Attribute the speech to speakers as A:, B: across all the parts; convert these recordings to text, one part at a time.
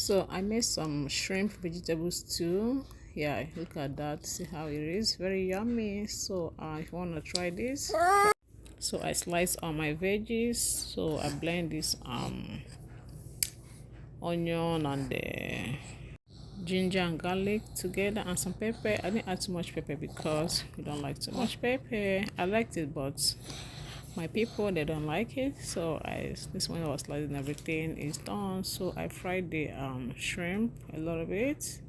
A: So I made some shrimp vegetable stew. Yeah, look at that, see how it is, very yummy. So if you want to try this, so I slice all my veggies. So I blend this onion and the ginger and garlic together and some pepper. I didn't add too much pepper because we don't like too much pepper. I liked it, but my people, they don't like it. So this one I was slicing everything is done. So I fried the shrimp a little bit.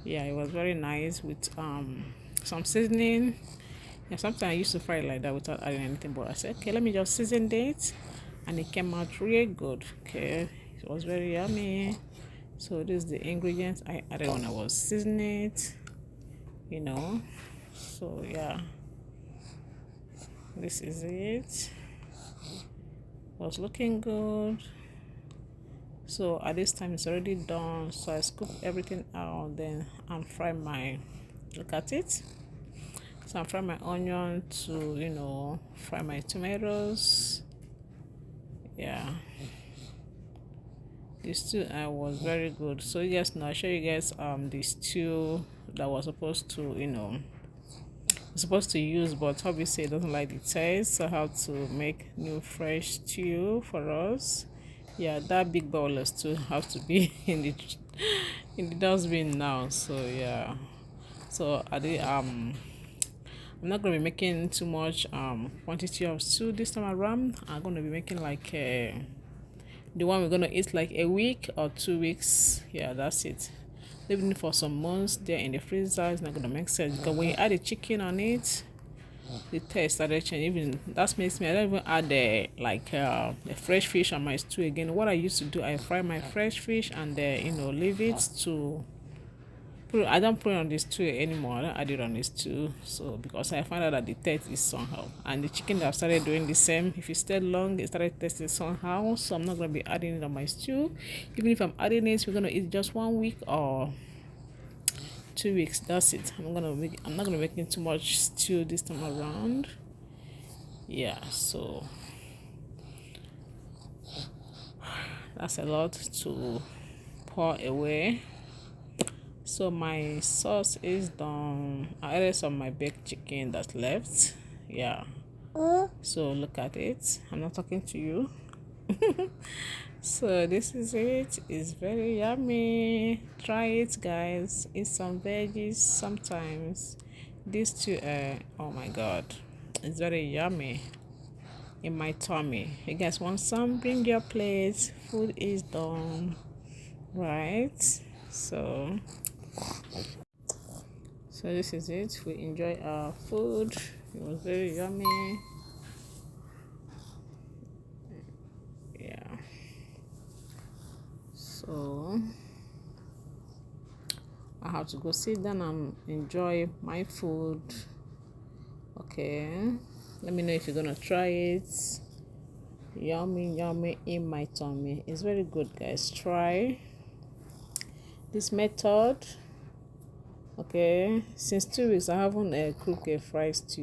A: Yeah, it was very nice with some seasoning. Yeah, sometimes I used to fry it like that without adding anything, but I said, okay, let me just season it, and it came out really good. Okay, it was very yummy. So this is the ingredients I added when I was seasoning it, so yeah, this is it. Was looking good. So at this time it's already done, so I scoop everything out, then and fry my, look at it. So I'm frying my onion to fry my tomatoes. Yeah, this stew was very good. So yes, now I'll show you guys the stew that was supposed to use, but obviously it doesn't like the taste, so I have to make new fresh stew for us. Yeah, that big bowl of stew have to be in the dustbin now. So yeah, so I'm not gonna be making too much quantity of stew this time around. I'm gonna be making like the one we're gonna eat like a week or 2 weeks. Yeah, that's it. Leaving it for some months there in the freezer is not gonna make sense because when you add the chicken on it, the taste started changing. Even that makes me, I don't even add the fresh fish on my stew again. What I used to do, I fry my fresh fish and leave it to I don't put it on this stew anymore. I don't add it on this stew. So because I found out that the taste is somehow, and the chicken that I've started doing the same. If it stayed long, it started tasting somehow. So I'm not gonna be adding it on my stew. Even if I'm adding it, we're gonna eat just 1 week or 2 weeks. That's it. I'm not gonna make too much stew this time around. Yeah. So that's a lot to pour away. So my sauce is done. I added some of my baked chicken that's left. Yeah. So look at it. I'm not talking to you. So this is it. It's very yummy. Try it, guys. Eat some veggies sometimes. This too. Oh my god, it's very yummy in my tummy. You guys want some? Bring your plates. Food is done. Right. So this is it. We enjoy our food. It was very yummy. Yeah. So I have to go sit down and enjoy my food. Okay. Let me know if you're gonna try it. Yummy, yummy in my tummy. It's very good, guys. Try this method. Okay, since 2 weeks I haven't cooked a fried stew.